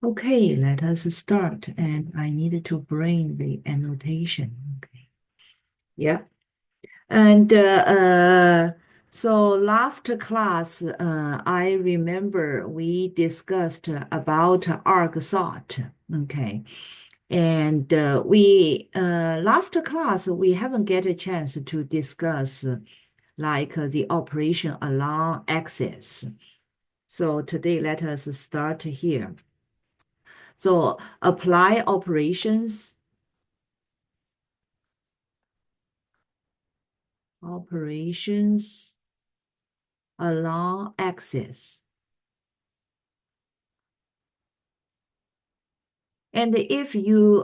Okay, let us start. And I need to bring the annotation. Okay. Yeah. And so last class, I remember we discussed about arc sort. Okay. And we last class we haven't get a chance to discuss like the operation along axis. So today let us start here. So apply operations along axis. And if you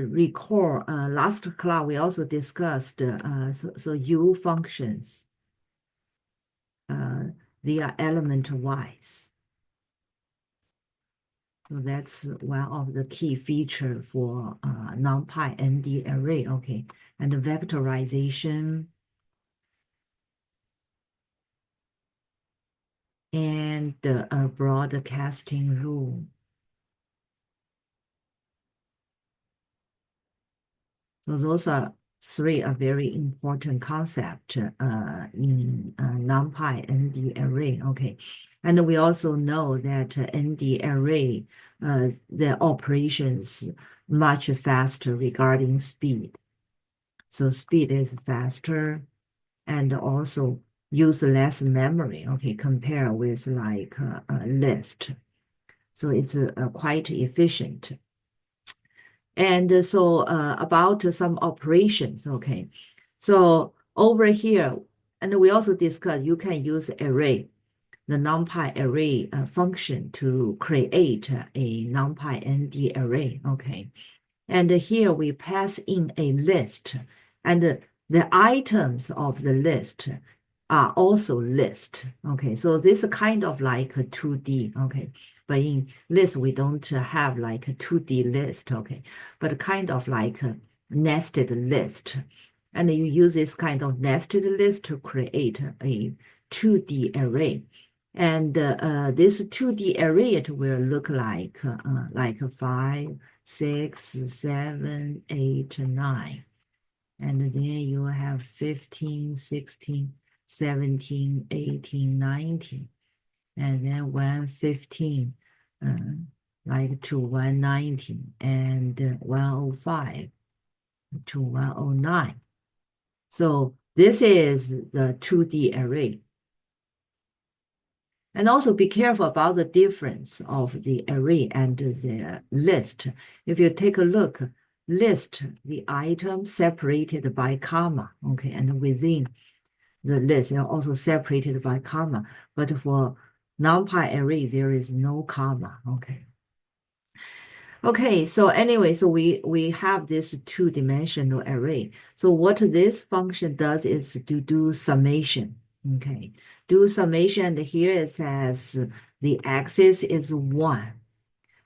recall, last class we also discussed so U functions. They are element-wise. So that's one of the key feature for NumPy ND array. Okay, and the vectorization and the broadcasting rule. So those are three are very important concept in NumPy ND array. Okay, and we also know that ND array the operations much faster regarding speed. So speed is faster and also use less memory. Okay, compare with like a list. So it's quite efficient. And so about some operations, okay. So over here, and we also discussed you can use array, the NumPy array function to create a NumPy ND array, okay. And here we pass in a list, and the items of the list are also list. Okay, so this is kind of like a 2D. Okay, but in list we don't have like a 2D list. Okay, but kind of like a nested list, and you use this kind of nested list to create a 2D array. And this 2D array it will look like 5, 6, 7, 8, 9. And then you have 15, 16, 17, 18, 19. And then 115, like to 119, and 105 to 109. So this is the 2D array. And also be careful about the difference of the array and the list. If you take a look, list, the item separated by comma, okay, and within the list, they are also separated by comma. But for NumPy array, there is no comma, okay. Okay, so anyway, so we have this two-dimensional array. So what this function does is to do summation, okay. Do summation, and here it says the axis is 1.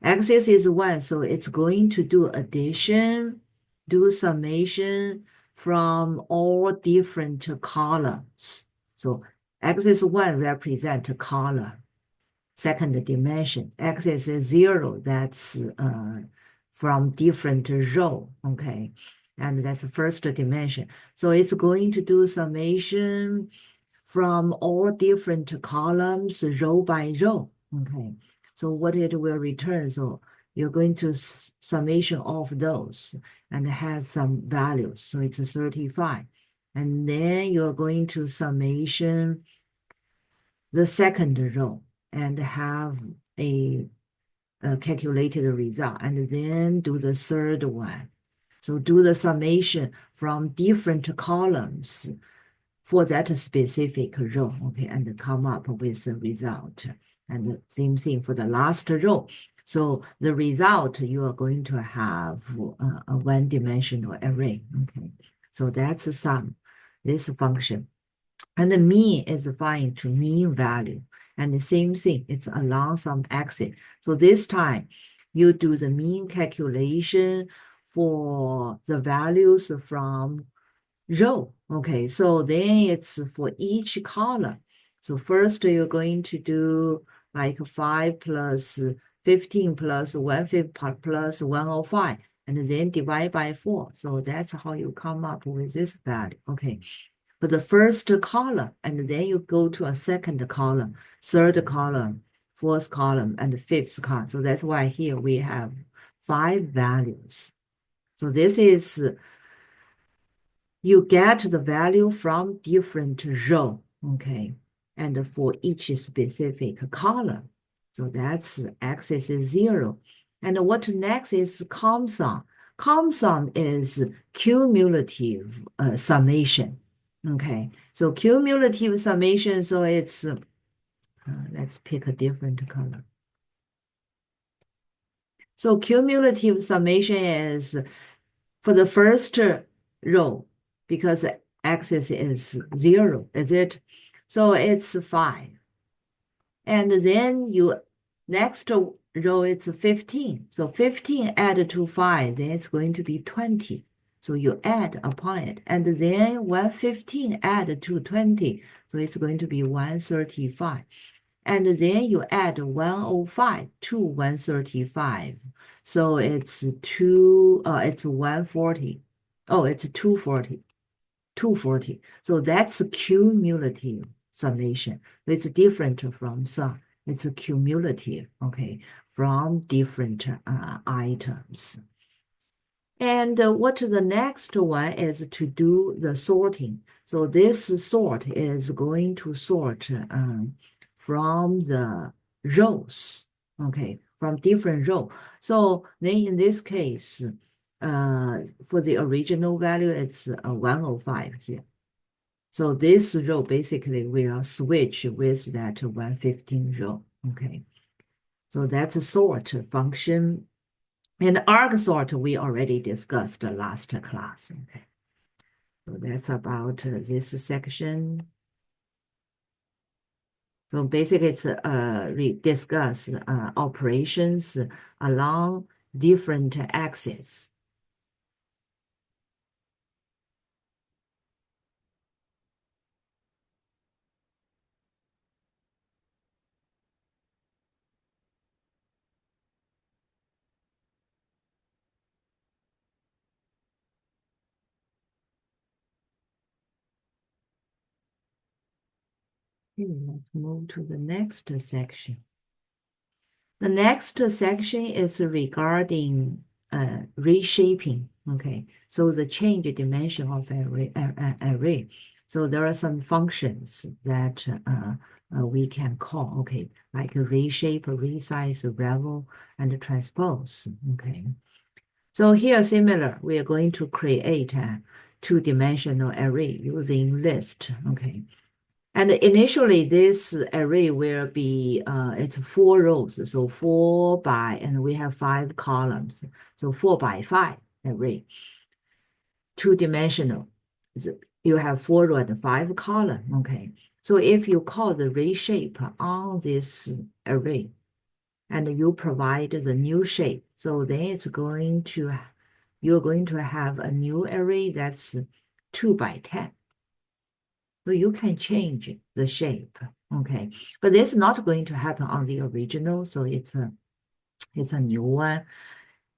Axis is 1, so it's going to do addition, do summation from all different columns. So axis 1 represent a column. Second dimension, axis is 0, that's from different row, okay? And that's the first dimension. So it's going to do summation from all different columns, row by row, okay? So what it will return, so you're going to summation of those and it has some values. So it's 35. And then you're going to summation the second row and have a calculated result, and then do the third one. So do the summation from different columns for that specific row, okay, and come up with the result. And the same thing for the last row. So the result, you are going to have a one-dimensional array, okay. So that's the sum, this function. And the mean is fine to mean value. And the same thing, it's along some axis. So this time, you do the mean calculation for the values from row. Okay, so then it's for each column. So first you're going to do like 5 plus 15 plus 150 plus 105, and then divide by 4. So that's how you come up with this value. Okay. For the first column, and then you go to a second column, third column, fourth column, and the fifth column. So that's why here we have 5 values. So this is, you get the value from different row, okay, and for each specific column. So that's axis is 0. And what next is COMSUM. COMSUM is cumulative summation. Okay, so cumulative summation, so it's, let's pick a different color. So cumulative summation is for the first row, because axis is 0, is it? So it's 5. And then you, next row it's 15. So 15 add to 5, then it's going to be 20. So you add upon it. And then 115 add to 20. So it's going to be 135. And then you add 105 to 135. So it's 140. Oh, it's 240. 240. So that's a cumulative summation. It's different from sum. It's a cumulative, okay, from different items. And what the next one is to do the sorting. So this sort is going to sort from the rows, okay, from different row. So then in this case, for the original value, it's 105 here. So this row basically will switch with that 115 row, okay. So that's a sort function. And argsort we already discussed the last class, okay. So that's about this section. So basically it's discuss operations along different axes. Okay, let's move to the next section. The next section is regarding reshaping. Okay, so the change dimension of array. So there are some functions that we can call, okay, like a reshape, resize, revel, and transpose. Okay, so here similar, we are going to create a two-dimensional array using list. Okay, and initially, this array will be, it's 4 rows, so 4 by, and we have 5 columns, so 4 by 5 array, two-dimensional. So you have 4 rows and 5 columns, okay. So if you call the reshape on this array, and you provide the new shape, so then it's going to, you're going to have a new array that's 2 by 10. So you can change the shape, okay? But this is not going to happen on the original, so it's a new one.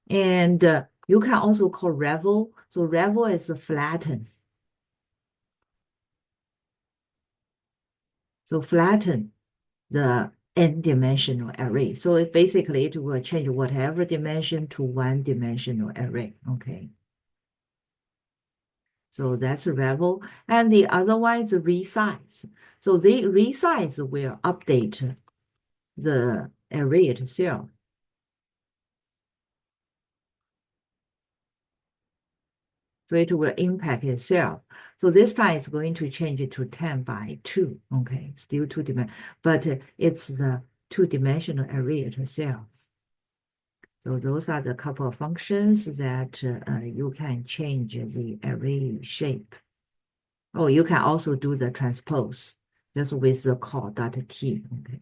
And you can also call revel. So revel is a flatten. So flatten the n-dimensional array. So it basically it will change whatever dimension to one-dimensional array, okay? So that's revel. And the other one is resize. So the resize will update the array itself. So it will impact itself. So this time it's going to change it to 10 by 2. Okay, still 2-dimensional, but it's the 2-dimensional array itself. So those are the couple of functions that you can change the array shape. Oh, you can also do the transpose just with the call .t. Okay.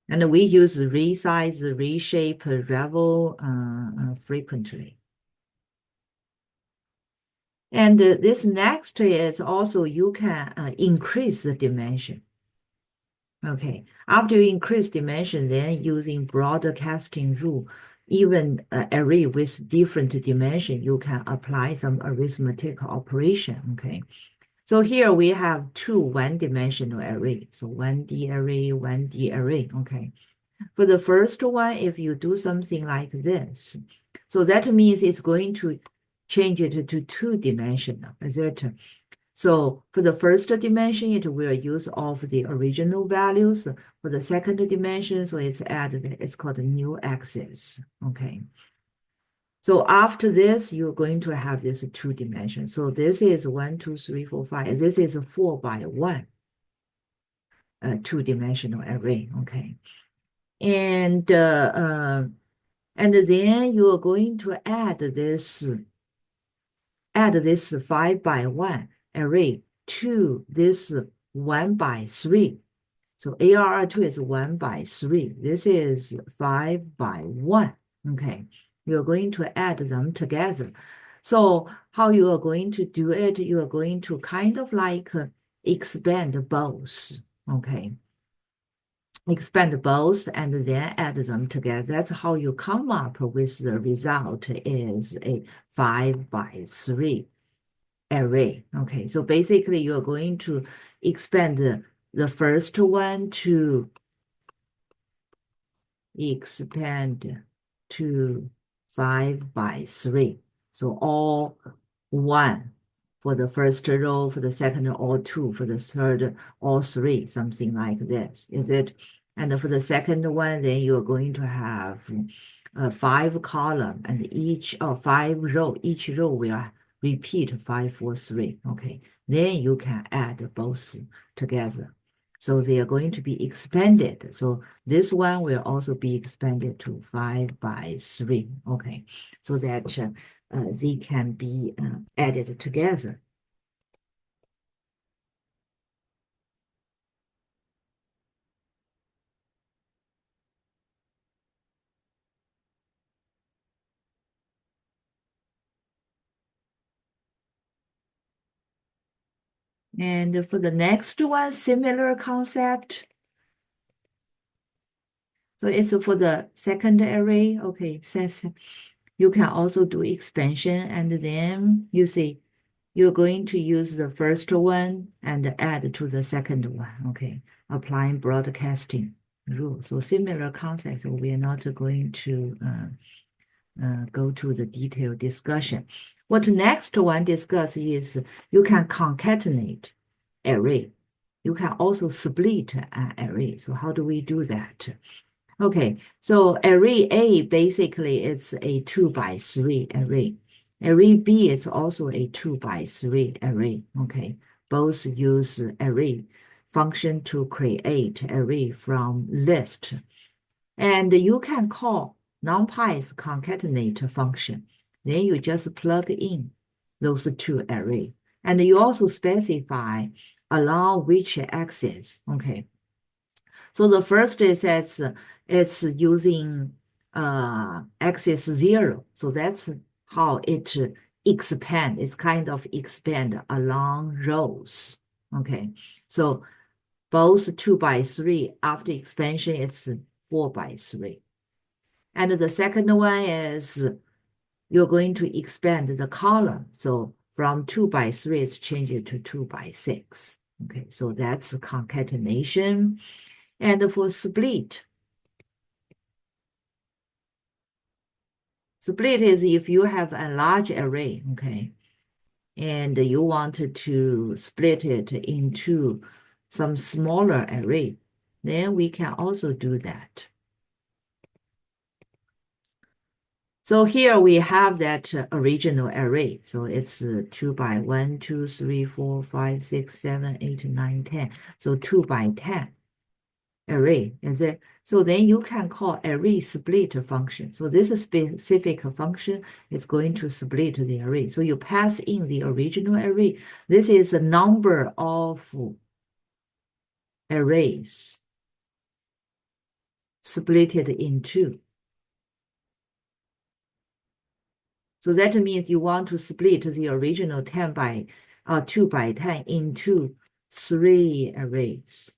And we use resize, reshape, revel frequently. And this next is also you can increase the dimension. Okay, after you increase dimension, then using broadcasting rule, even array with different dimension, you can apply some arithmetic operation. Okay, so here we have two one-dimensional array. So 1D array, 1D array. Okay, for the first one, if you do something like this, so that means it's going to change it to two-dimensional, is it? So for the first dimension, it will use all of the original values. For the second dimension, so it's added, it's called a new axis. Okay. So after this, you're going to have this two dimensions. So this is 1, 2, 3, 4, 5. This is a 4 by 1 two-dimensional array. Okay. And then you're going to add this 5 by 1 array to this 1 by 3. So ARR2 is 1 by 3. This is 5 by 1. Okay, you're going to add them together. So how you are going to do it, you are going to kind of like expand both. Okay, expand both and then add them together. That's how you come up with the result is a 5 by 3 array. Okay, so basically you're going to expand the first one to expand to 5 by 3. So all 1 for the first row, for the second all 2, for the third all 3, something like this, is it? And for the second one, then you're going to have 5 column and each 5 row, each row will repeat 5, 4, 3. Okay, then you can add both together. So they are going to be expanded. So this one will also be expanded to 5 by 3. Okay, so that they can be added together. And for the next one, similar concept. So it's for the second array. Okay, since you can also do expansion, and then you see you're going to use the first one and add to the second one. Okay, applying broadcasting rule. So similar concepts. So we are not going to go to the detailed discussion. What next one discuss is you can concatenate array. You can also split an array. So how do we do that? Okay, so array A basically it's a 2 by 3 array. Array B is also a 2 by 3 array. Okay, both use array function to create array from list. And you can call NumPy's concatenate function. Then you just plug in those two array. And you also specify along which axis. Okay. So the first is it's using axis 0. So that's how it expand. It's kind of expand along rows. Okay. So both 2 by 3 after expansion, it's 4 by 3. And the second one is you're going to expand the column. So from 2 by 3, it's changed to 2 by 6. Okay, so that's concatenation. And for split is if you have a large array, okay, and you want to split it into some smaller array, then we can also do that. So here we have that original array. So it's 2 by 1, 2, 3, 4, 5, 6, 7, 8, 9, 10. So 2 by 10 array, is it? So then you can call array split function. So this specific function is going to split the array. So you pass in the original array. This is the number of arrays split in two. So that means you want to split the original 10 by 2 by 10 into 3 arrays.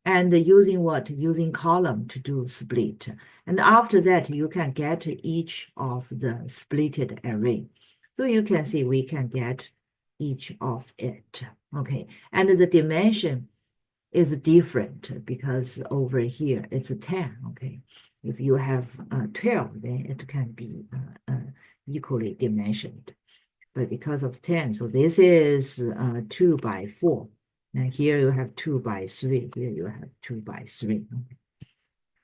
And using what? Using column to do split. And after that, you can get each of the splitted array. So you can see we can get each of it. Okay. And the dimension is different because over here it's 10. Okay. If you have 12, then it can be equally dimensioned. But because of 10, so this is 2 by 4. And here you have 2 by 3. Here you have 2 by 3.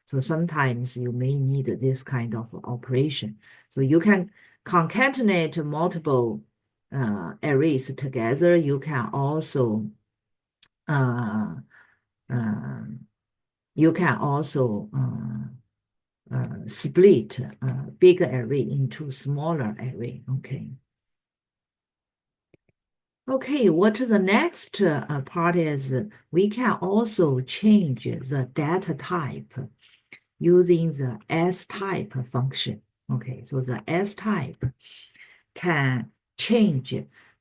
So sometimes you may need this kind of operation. So you can concatenate multiple arrays together. You can also uh, uh, split a bigger array into smaller array. Okay. Okay, what the next part is we can also change the data type using the S-type function. Okay, so the S-type can change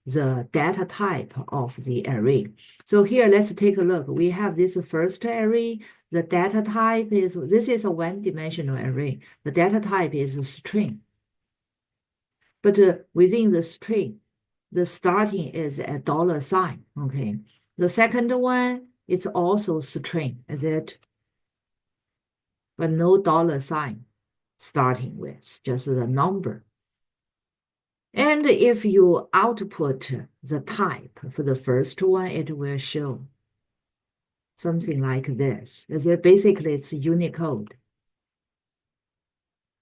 the data type of the array. So here, let's take a look. We have this first array. The data type is, this is a one-dimensional array. The data type is a string. But within the string, the starting is a $sign, okay? The second one, it's also string, is it? But no $sign starting with, just the number. And if you output the type for the first one, it will show something like this. Basically, it's Unicode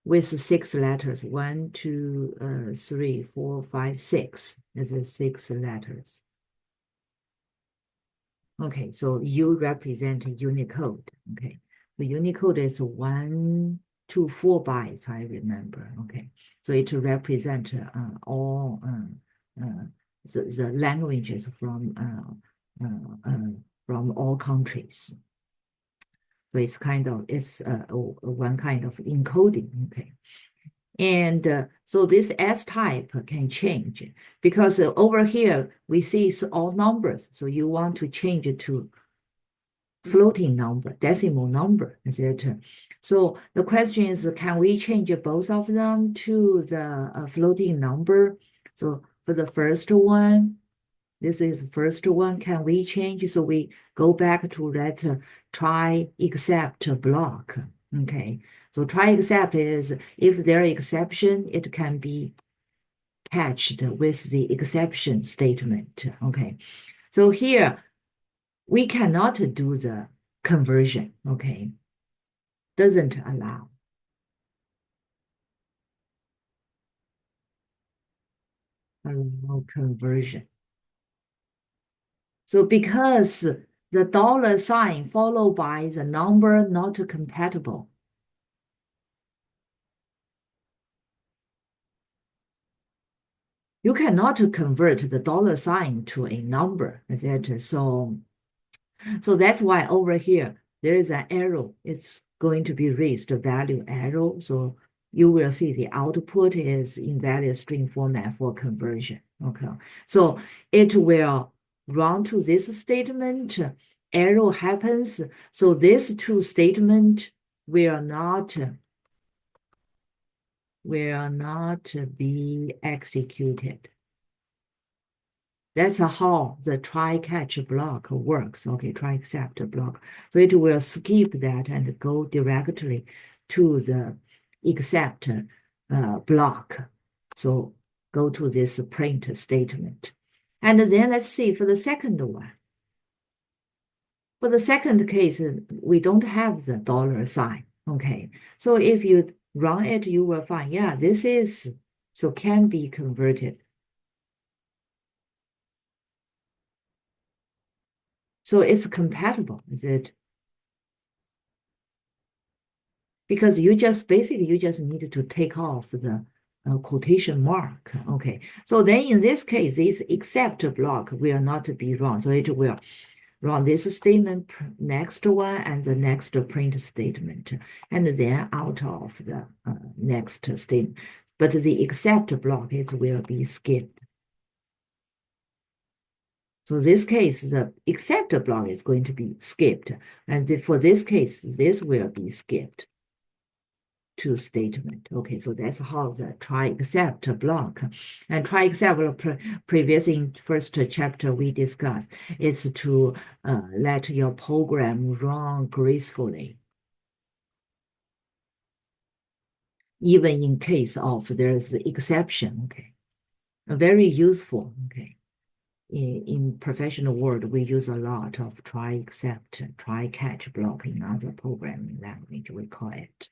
with 6 letters. 1, 2, 3, 4, 5, 6. There's 6 letters. Okay, so U represent Unicode. Okay, the Unicode is 1 to 4 bytes, I remember. Okay, so it represents all the languages from all countries. So it's one kind of encoding. Okay. And so this S-type can change because over here we see it's all numbers. So you want to change it to floating number, decimal number, etc. So the question is, can we change both of them to the floating number? So for the first one, this is the first one, can we change? So we go back to that try except block. Okay, so try except is if there are exception, it can be catched with the exception statement. Okay, so here we cannot do the conversion. Okay, doesn't allow. Conversion. So because the $sign followed by the number not compatible, you cannot convert the $sign to a number. So that's why over here, there is an arrow. It's going to be raised value arrow. So you will see the output is invalid string format for conversion. Okay. So it will run to this statement. Arrow happens. So this two statement will not be executed. That's how the try-catch block works. Okay, try-except block. So it will skip that and go directly to the except block. So go to this print statement. And then let's see for the second one. For the second case, we don't have the $sign. Okay, so if you run it, you will find, yeah, this is, so can be converted. So it's compatible, is it? Because you just need to take off the quotation mark. Okay. So then in this case, this except block will not be run. So it will run this statement, next one, and the next print statement, and then out of the next statement. but the except block, it will be skipped. So this case, the except block is going to be skipped. And for this case, this will be skipped to statement. Okay, so that's how the try except block. And try except previous in first chapter we discussed is to let your program run gracefully, even in case of there's exception. Okay, very useful. Okay. In professional world, we use a lot of try except, try catch block in other programming language, we call it.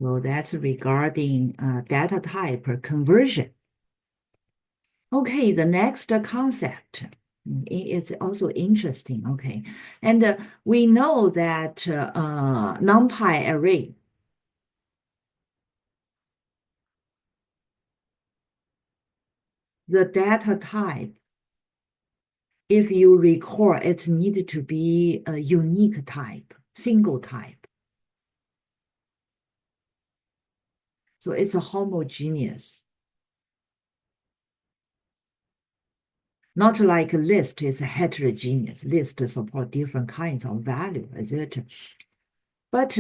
Well, that's regarding data type conversion. Okay, the next concept is also interesting. Okay, and we know that NumPy array, the data type, if you recall, it needed to be a unique type, single type. So it's a homogeneous. Not like a list is heterogeneous. List support different kinds of value, is it? But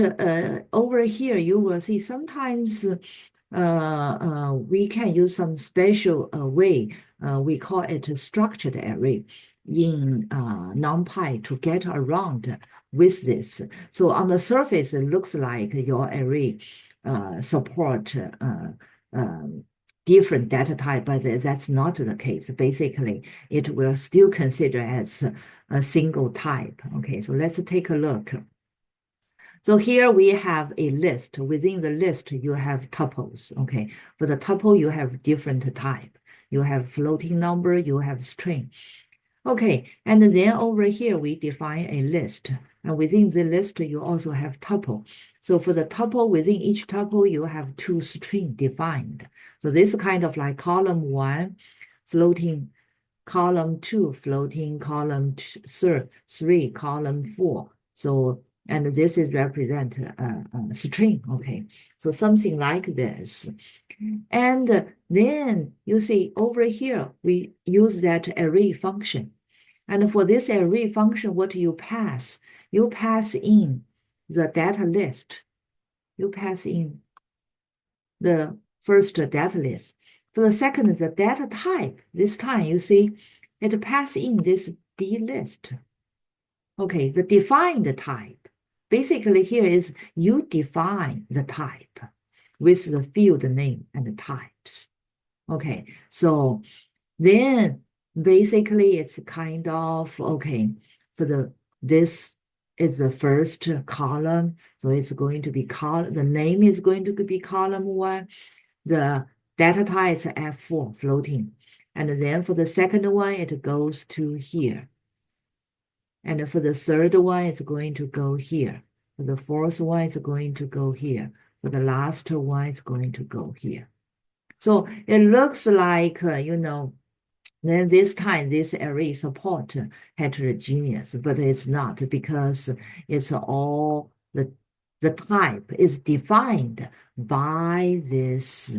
over here, you will see sometimes we can use some special way. We call it a structured array in NumPy to get around with this. So on the surface, it looks like your array support different data type, but that's not the case. Basically, it will still consider as a single type. Okay, so let's take a look. So here we have a list. Within the list, you have tuples. Okay, for the tuple, you have different type. You have floating number, you have string. Okay, and then over here, we define a list. And within the list, you also have tuple. So for the tuple, within each tuple, you have two string defined. So this is kind of like column 1, floating, column 2, floating, column 3, column 4. So, and this is represent a string. Okay, so something like this. And then you see over here, we use that array function. And for this array function, what you pass? You pass in the data list. You pass in the first data list. For the second, the data type. This time, you see, it pass in this D list. Okay, the defined type. Basically, here is you define the type with the field name and the types. Okay, so then basically it's kind of, okay, for this is the first column. So it's going to be the name is going to be column 1. The data type is F4 floating. And then for the second one, it goes to here. And for the third one, it's going to go here. For the fourth one, it's going to go here. For the last one, it's going to go here. So it looks like, then this time this array support heterogeneous, but it's not because it's all the type is defined by this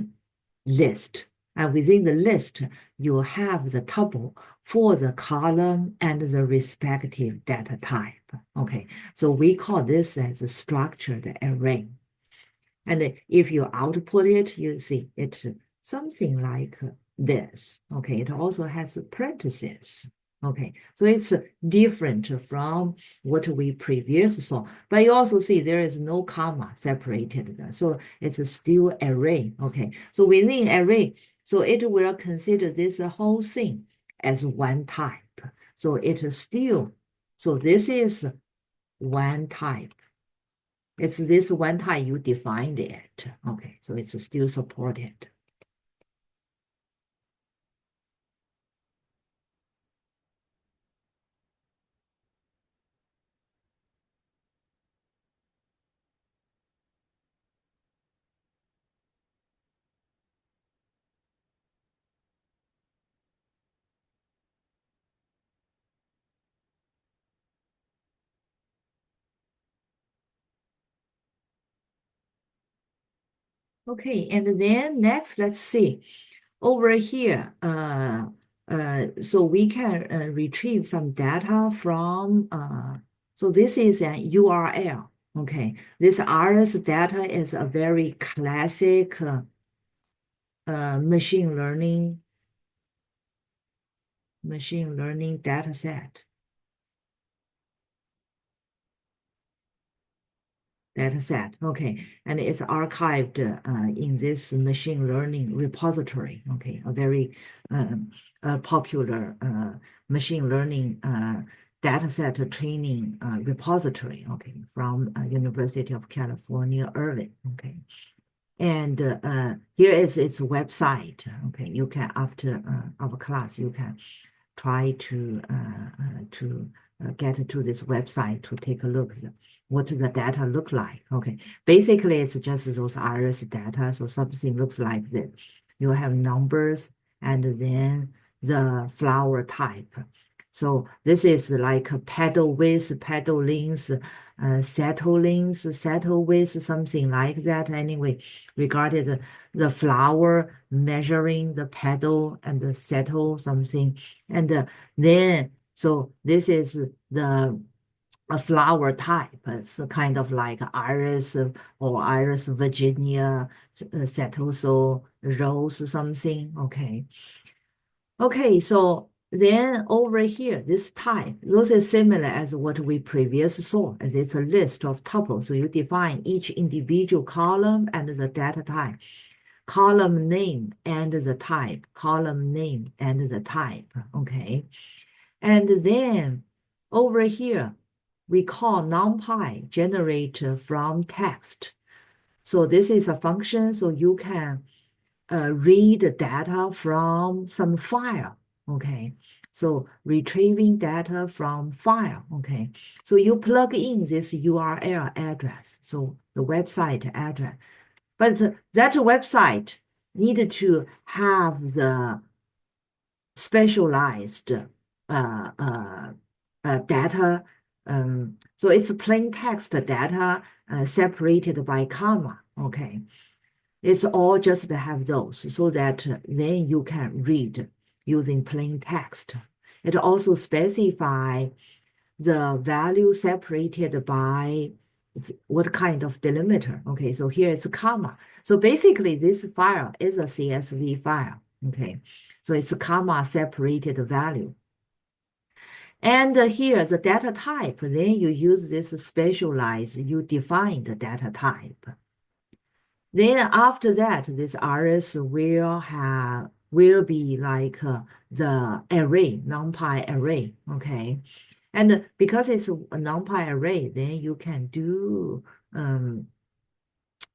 list. And within the list, you have the tuple for the column and the respective data type. Okay, so we call this as a structured array. And if you output it, you see it's something like this. Okay, it also has parentheses. Okay, so it's different from what we previously saw. But you also see there is no comma separated. So it's still array. Okay, so within array, so it will consider this whole thing as one type. So it is still, so this is one type. It's this one type you defined it. Okay, so it's still supported. Okay, and then next, let's see. Over here, so we can retrieve some data from, so this is an URL. Okay, this RS data is a very classic machine learning data set. Okay, and it's archived in this machine learning repository. Okay, a very popular machine learning data set training repository. Okay, from University of California, Irvine. Okay, and here is its website. Okay, you can after our class you can try to get to this website to take a look at what the data look like. Okay, basically it's just those iris data. So something looks like this. You have numbers and then the flower type. So this is like a pedal width, pedal length, settle length, settle width, something like that. Anyway, regarded the flower measuring the pedal and the settle something. And then, so this is the a flower type. It's kind of like iris or iris Virginia, Setoso, rose something. Okay. Okay, so then over here, this type, those are similar as what we previously saw, as it's a list of tuples. So you define each individual column and the data type, column name and the type, column name and the type. Okay. And then over here, we call NumPy generate from text. So this is a function, so you can read data from some file. Okay, so retrieving data from file. Okay, so you plug in this URL address, so the website address, but that website needed to have the specialized data. So it's plain text data separated by comma. Okay, it's all just to have those so that then you can read using plain text. It also specify the value separated by what kind of delimiter. Okay, so here it's a comma. So basically this file is a CSV file. Okay, so it's a comma separated value. And here the data type, then you use this specialized, you define the data type. Then after that, this RS will be like the array, NumPy array, okay? And because it's a NumPy array, then you can do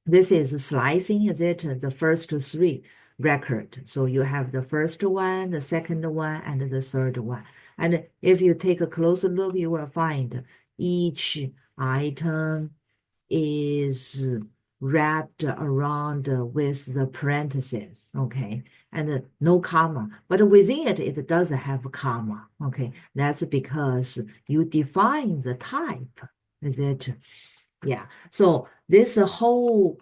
this is slicing, is it the first three record? So you have the first one, the second one, and the third one. And if you take a closer look, you will find each item is wrapped around with the parentheses, okay, and no comma. But within it, it does have a comma, okay. That's because you define the type, is it? Yeah. So this whole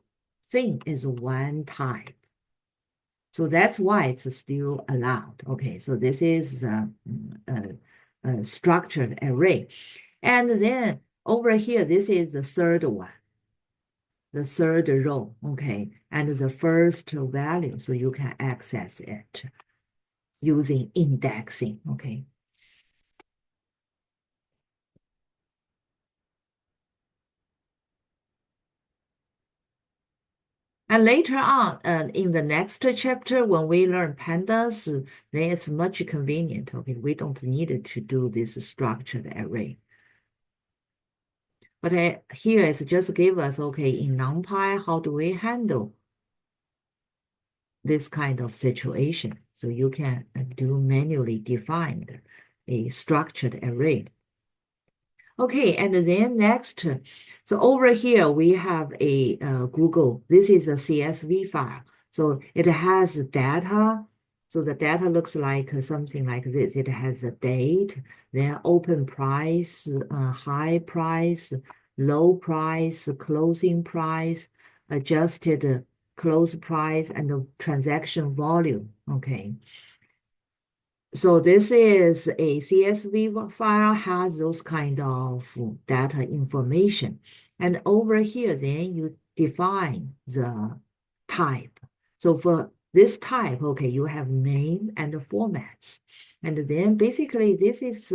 thing is one type. So that's why it's still allowed. Okay. So this is a structured array. And then over here, this is the third one, the third row. Okay. And the first value. So you can access it using indexing. Okay. And later on, in the next chapter, when we learn pandas, then it's much convenient. Okay, we don't need to do this structured array. But here it's just give us, okay, in NumPy, how do we handle this kind of situation? So you can do manually defined a structured array. Okay, and then next, so over here we have a Google. This is a CSV file. So it has data. So the data looks like something like this. It has the date, then open price, high price, low price, closing price, adjusted close price, and the transaction volume. Okay. So this is a CSV file, has those kind of data information. And over here, then you define the type. So for this type, okay, you have name and the formats. And then basically this is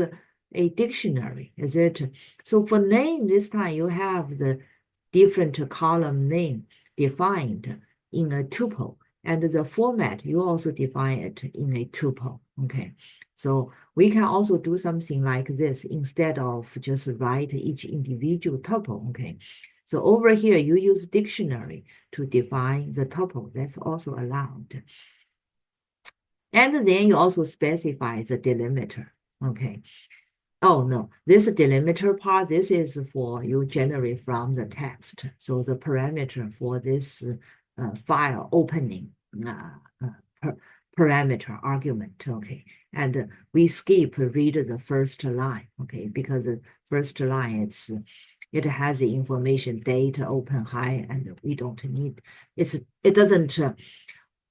a dictionary, is it? So for name, this time you have the different column name defined in a tuple. And the format, you also define it in a tuple, okay? So we can also do something like this instead of just write each individual tuple, okay? So over here, you use dictionary to define the tuple. That's also allowed. And then you also specify the delimiter, okay? Oh, no, this delimiter part, this is for you generate from the text. So the parameter for this file opening parameter argument, okay. And we skip read the first line, okay, because the first line, it has the information date, open, high, and we don't need, it doesn't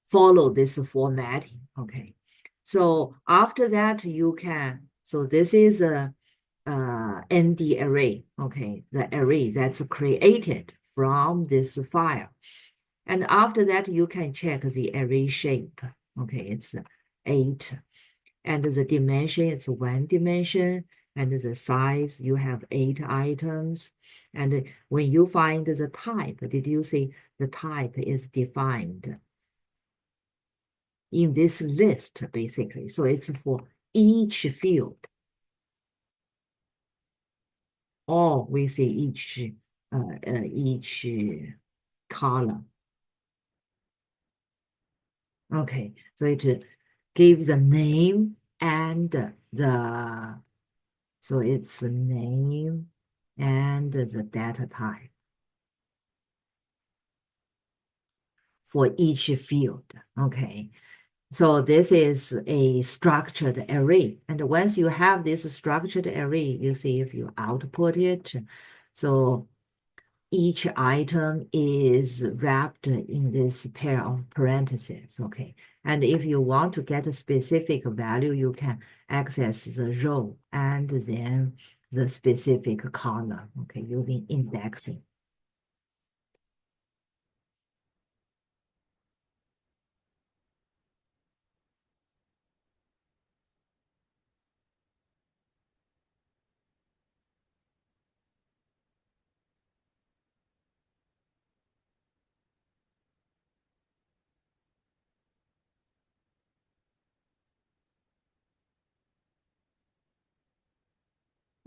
follow this formatting, okay. So after that, you can, so this is a ND array, okay, the array that's created from this file. And after that, you can check the array shape, okay, it's 8. And the dimension, it's 1 dimension. And the size, you have 8 items. And when you find the type, did you see the type is defined in this list, basically? So it's for each field. Or we see each column. Okay, so it gives the name and so it's the name and the data type for each field. Okay, so this is a structured array. And once you have this structured array, you see if you output it. So each item is wrapped in this pair of parentheses, okay? And if you want to get a specific value, you can access the row and then the specific column, okay, using indexing.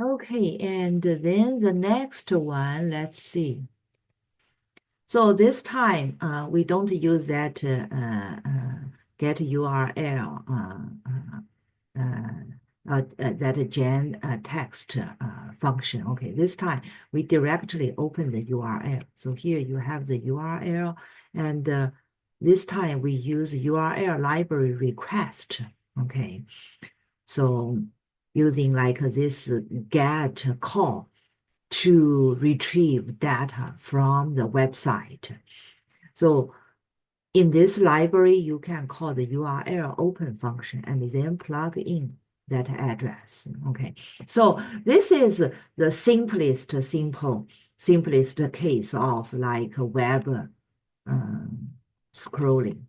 Okay, and then the next one, let's see. So this time, we don't use that get URL that gen text function. Okay, this time we directly open the URL. So here you have the URL, and this time we use URL library request. Okay, so using like this get call to retrieve data from the website. So in this library, you can call the URL open function and then plug in that address. Okay, so this is the simplest case of like web scrolling.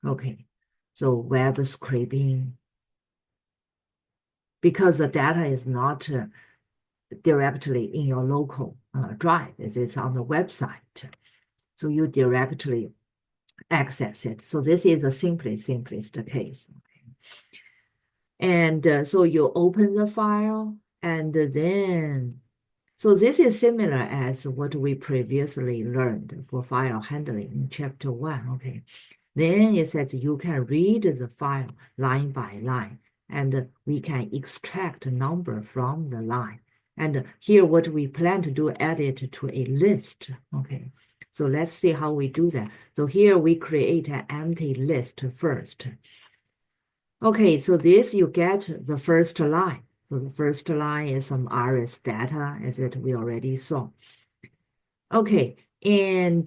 Okay, so web scraping, because the data is not directly in your local drive, it's on the website. So you directly access it. So this is the simplest case. Okay. And so you open the file, and then, so this is similar as what we previously learned for file handling in chapter 1. Okay. Then it says you can read the file line by line, and we can extract a number from the line. And here what we plan to do, add it to a list. Okay, so let's see how we do that. So here we create an empty list first. Okay, so this you get the first line. So the first line is some RS data, as it we already saw. Okay, And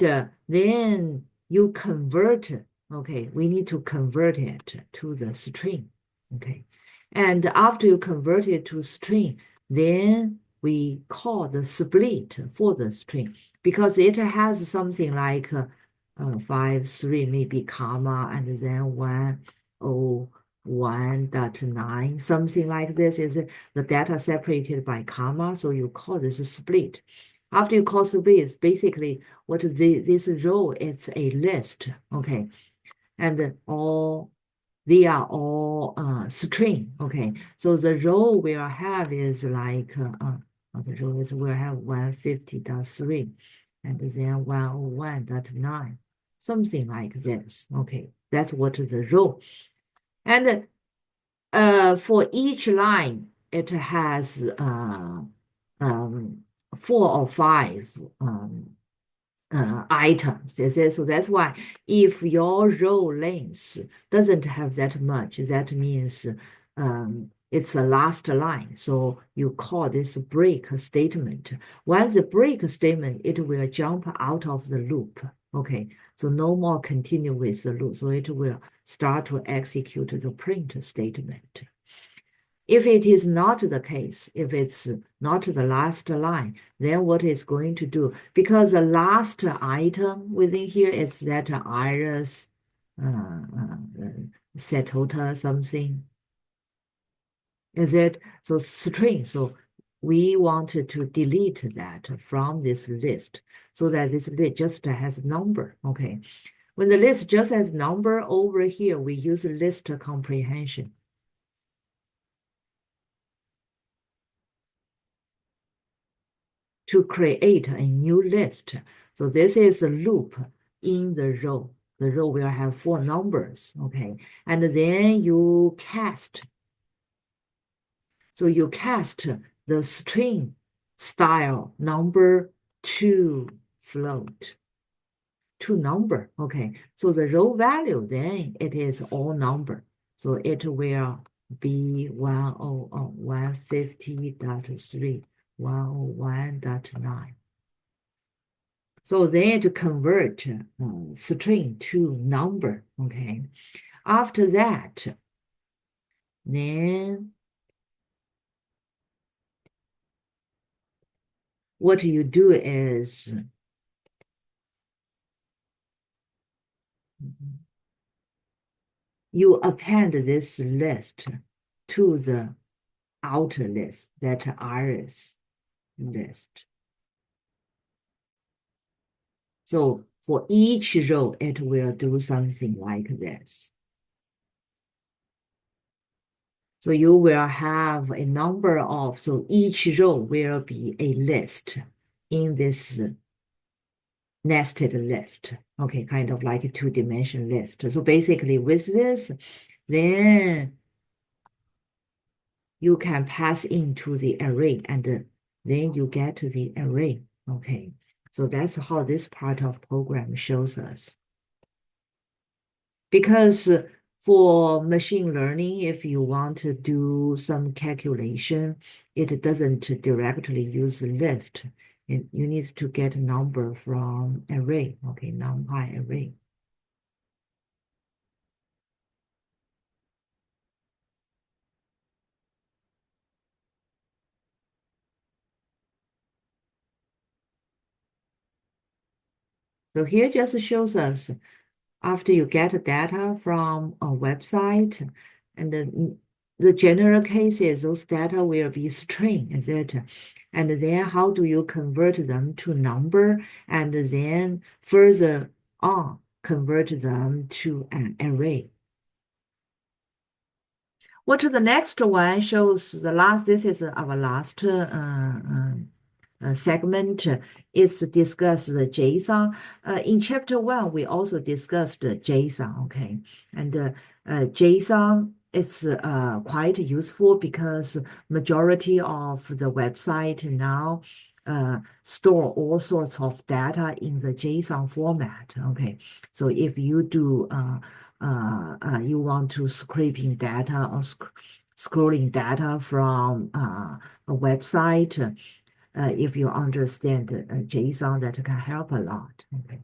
then you convert, okay, we need to convert it to the string, okay. And after you convert it to string, then we call the split for the string because it has something like 5, 3, maybe comma, and then 101.9, something like this is the data separated by comma, so you call this a split. After you call split, basically what this row is a list, okay, and all they are all string, okay. So the row we'll have is like the row is we'll have 150.3 and then 101.9, something like this, okay. That's what the row. And for each line, it has 4 or 5 items. So that's why if your row length doesn't have that much, that means it's the last line. So you call this break statement. Once the break statement, it will jump out of the loop. Okay, so no more continue with the loop. So it will start to execute the print statement. If it is not the case, if it's not the last line, then what it's going to do, because the last item within here is that iris setota something. Is it so string? So we wanted to delete that from this list so that this list just has number. Okay. When the list just has number over here, we use list comprehension to create a new list. So this is a loop in the row. The row will have 4 numbers, okay? And then you cast. So you cast the string style number to float, to number, okay? So the row value, then it is all number. So it will be 150.3, 101.9. So then to convert string to number, okay? After that, then what you do is you append this list to the outer list, that iris list. So for each row, it will do something like this. So you will have a number of, so each row will be a list in this nested list. Okay, kind of like a 2-dimension list. So basically with this, then you can pass into the array and then you get the array. Okay, so that's how this part of program shows us. Because for machine learning, if you want to do some calculation, it doesn't directly use list. You need to get a number from array, okay, NumPy array. So here just shows us after you get data from a website, and the general case is those data will be string, etc. And then how do you convert them to number, and then further on convert them to an array. What the next one shows the last, this is our last segment is discuss the JSON. In chapter 1, we also discussed JSON, okay? And JSON is quite useful because majority of the website now store all sorts of data in the JSON format, okay? So if you do, you want to scraping data or scrolling data from a website, if you understand JSON, that can help a lot. Okay.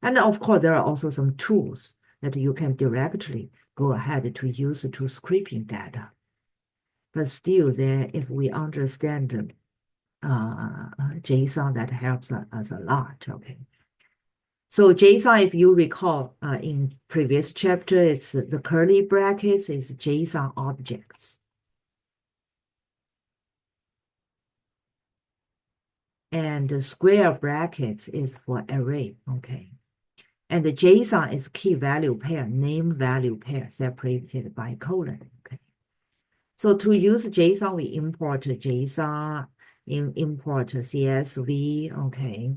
And of course, there are also some tools that you can directly go ahead to use to scraping data. But still, there, if we understand JSON, that helps us a lot. Okay. So JSON, if you recall, in previous chapter, it's the curly brackets is JSON objects. And the square brackets is for array, okay? And the JSON is key value pair, name value pair separated by colon, okay? So to use JSON, we import JSON, import CSV, okay?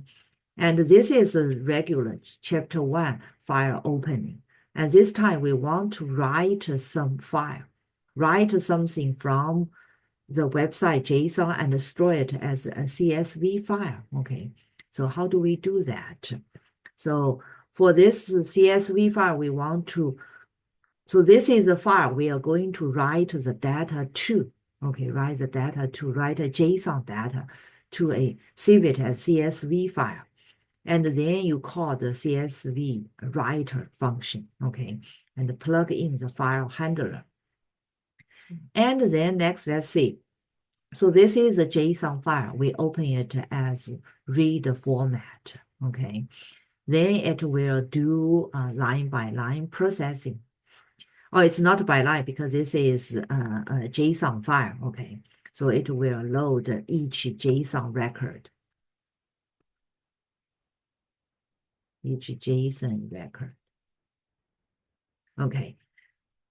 And this is a regular chapter 1 file opening. And this time we want to write some file, write something from the website JSON and store it as a CSV file. Okay, so how do we do that? So for this CSV file, we want to, so this is the file we are going to write the data to. Okay, write the data to, write a JSON data to save it as CSV file. And then you call the CSV writer function, okay, and plug in the file handler. And then next, let's see. So this is a JSON file. We open it as read format, okay. Then it will do line by line processing. Oh, it's not by line because this is a JSON file, okay. So it will load each JSON record. Each JSON record. Okay.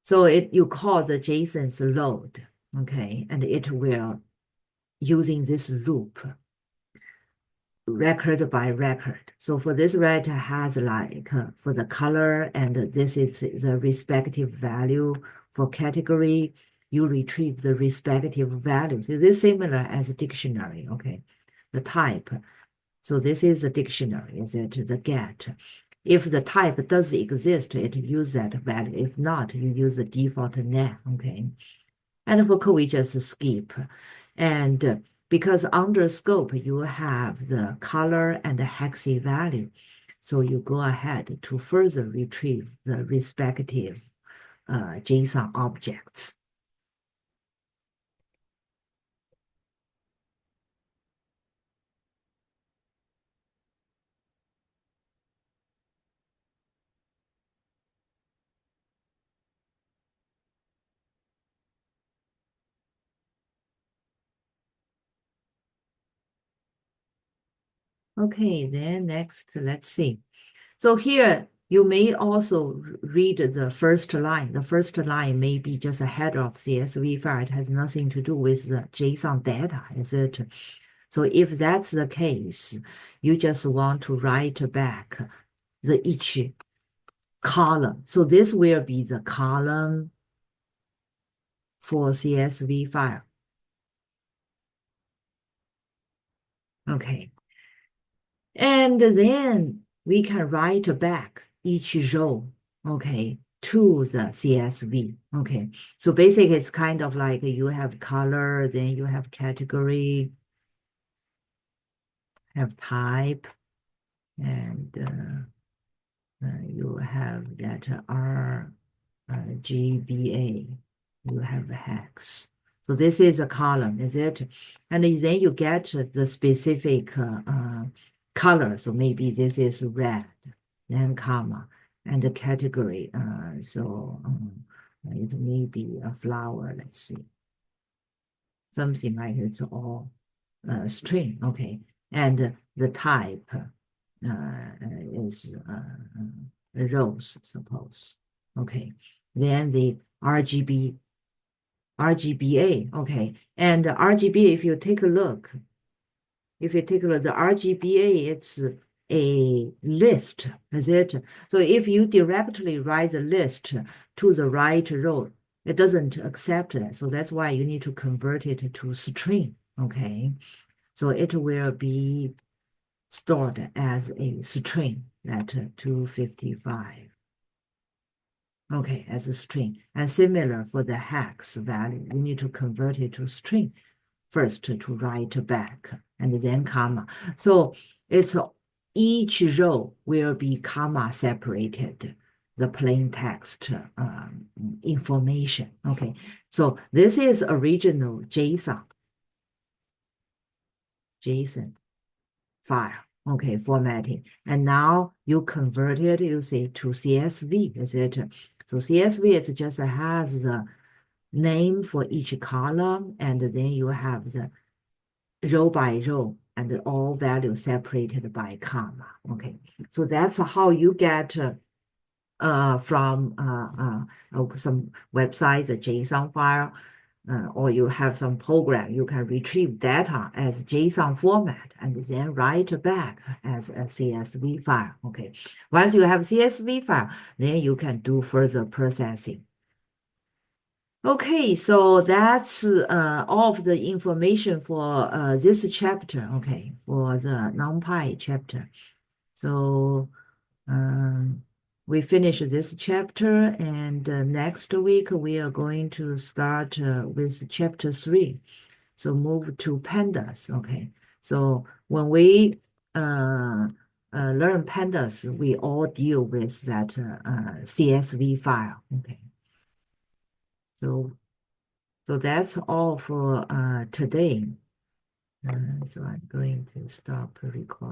So you call the JSON's load, okay, and it will, using this loop, record by record. So for this record has like for the color, and this is the respective value. For category, you retrieve the respective values. Is this similar as a dictionary? Okay, the type. So this is a dictionary. Is it the get? If the type does exist, it uses that value. If not, you use the default name. Okay, and for code, we just skip. And because under scope, you have the color and the hex value. So you go ahead to further retrieve the respective JSON objects. Okay, then next, let's see. So here, you may also read the first line. The first line may be just a header of CSV file. It has nothing to do with the JSON data, is it? So if that's the case, you just want to write back each column. So this will be the column for CSV file. Okay. And then we can write back each row, okay, to the CSV. Okay. So basically it's kind of like you have color, then you have category, have type, and you have that RGBA, you have hex. So this is a column, is it? And then you get the specific color. So maybe this is red, then comma, and the category. It may be a flower, let's see. Something like it's all string, okay. And the type is rows, suppose. Okay. Then the RGBA, okay. And the RGBA, if you take a look, the RGBA, it's a list, is it? So if you directly write the list to the right row, it doesn't accept that. So that's why you need to convert it to string, okay? So it will be stored as a string, that 255. Okay, as a string. And similar for the hex value, you need to convert it to string. first to write back and then comma. So it's each row will be comma separated, the plain text information. Okay, so this is original JSON file. Okay, formatting. And now you convert it, you say, to CSV, is it? So CSV is just has the name for each column, and then you have the row by row and all values separated by comma. Okay, so that's how you get from some websites, a JSON file, or you have some program, you can retrieve data as JSON format and then write back as a CSV file. Okay, once you have CSV file, then you can do further processing. Okay, so that's all of the information for this chapter, okay, for the NumPy chapter. So we finish this chapter, and next week we are going to start with chapter 3. So move to pandas, okay. So when we learn pandas, we all deal with that CSV file, okay. So that's all for today. So I'm going to stop the recording.